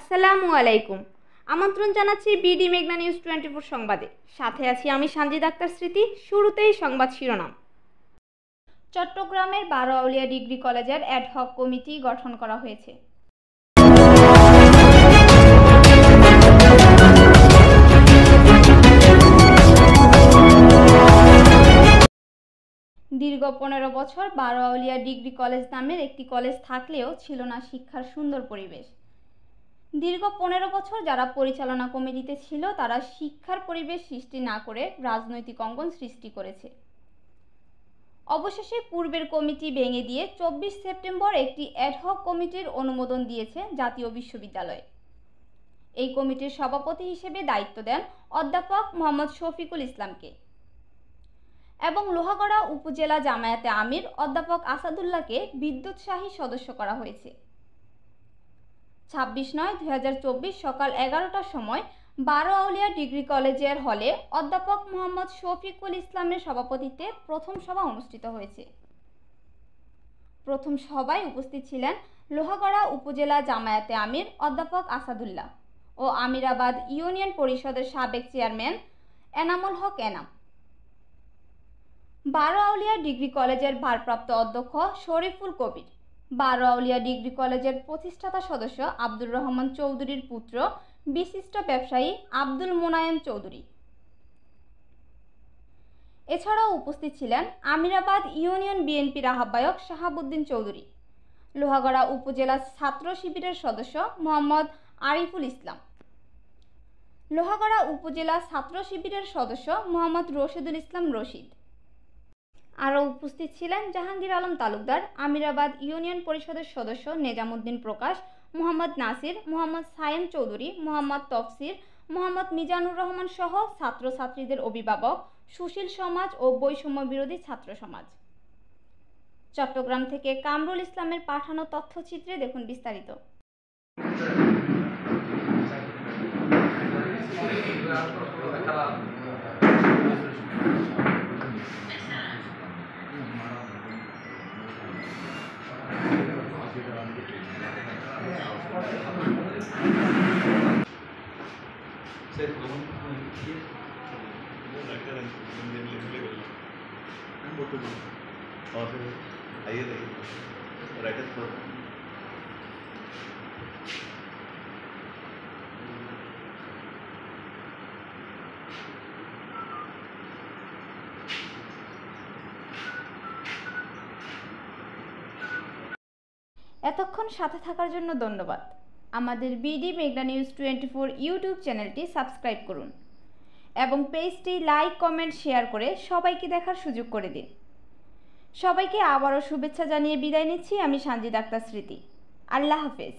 আসসালামু আলাইকুম। আমন্ত্রণ জানাচ্ছি বিডি মেঘনা নিউজ 24 সংবাদে। সাথে আছি আমি সানজিদ আক্তার স্মৃতি। শুরুতেই সংবাদ শিরোনাম। চট্টগ্রামের 12 আউলিয়া ডিগ্রি কলেজের অ্যাডহক কমিটি গঠন করা হয়েছে। দীর্ঘ 15 বছর 12 আউলিয়া ডিগ্রি কলেজ নামের একটি কলেজ থাকলেও ছিল না শিক্ষার সুন্দর পরিবেশ। দীর্ঘ 15 বছর যারা পরিচালনা কমিটিতে ছিল তারা শিক্ষার পরিবেশ সৃষ্টি না করে রাজনৈতিক অঙ্গন সৃষ্টি করেছে। অবশেষে পূর্বের কমিটি ভেঙে দিয়ে 24 সেপ্টেম্বর একটি অ্যাডহক কমিটির অনুমোদন দিয়েছে জাতীয় বিশ্ববিদ্যালয়। এই কমিটির সভাপতি হিসেবে দায়িত্ব দেন অধ্যাপক মোহাম্মদ শফিকুল ইসলামকে এবং লোহাগড়া উপজেলা জামায়াতে আমির অধ্যাপক আসাদুল্লাহকে বিদ্যুৎসাহী সদস্য করা হয়েছে। 26/9/2024 সকাল 11টার সময় 12 আউলিয়া ডিগ্রি কলেজের হলে অধ্যাপক মোহাম্মদ শফিকুল ইসলামের সভাপতিত্বে প্রথম সভা অনুষ্ঠিত হয়েছে। প্রথম সভায় উপস্থিত ছিলেন লোহাগড়া উপজেলা জামায়াতে আমির অধ্যাপক আসাদুল্লাহ ও আমিরাবাদ ইউনিয়ন পরিষদের সাবেক চেয়ারম্যান এনামুল হক এনাম। 12 আউলিয়া ডিগ্রি কলেজের ভারপ্রাপ্ত অধ্যক্ষ শরীফুল কবির, 12 আউলিয়া ডিগ্রি কলেজের প্রতিষ্ঠাতা সদস্য আব্দুর রহমান চৌধুরীর পুত্র বিশিষ্ট ব্যবসায়ী আব্দুল মোনায়েম চৌধুরী। এছাড়াও উপস্থিত ছিলেন আমিরাবাদ ইউনিয়ন বিএনপির আহ্বায়ক শাহাবুদ্দিন চৌধুরী, লোহাগড়া উপজেলা ছাত্র শিবিরের সদস্য মোহাম্মদ আরিফুল ইসলাম, লোহাগড়া উপজেলা ছাত্র শিবিরের সদস্য মোহাম্মদ রশিদুল ইসলাম রশিদ। আরও উপস্থিত ছিলেন জাহাঙ্গীর আলম তালুকদার, আমিরাবাদ ইউনিয়ন পরিষদের সদস্য নেজামুদ্দিন প্রকাশ, মোহাম্মদ নাসির, মোহাম্মদ সায়েম চৌধুরী, মোহাম্মদ তফসির, মোহাম্মদ মিজানুর রহমান সহ ছাত্রছাত্রীদের অভিভাবক, সুশীল সমাজ ও বৈষম্য বিরোধী ছাত্র সমাজ। চট্টগ্রাম থেকে কামরুল ইসলামের পাঠানো তথ্যচিত্রে দেখুন বিস্তারিত। এতক্ষণ সাথে থাকার জন্য ধন্যবাদ। আমাদের বিডি মেঘনা নিউজ 24 ইউটিউব চ্যানেলটি সাবস্ক্রাইব করুন এবং পেজটি লাইক, কমেন্ট, শেয়ার করে সবাইকে দেখার সুযোগ করে দিন। সবাইকে আবারও শুভেচ্ছা জানিয়ে বিদায় নিচ্ছি আমি সানজিদ আক্তার স্মৃতি। আল্লাহ হাফেজ।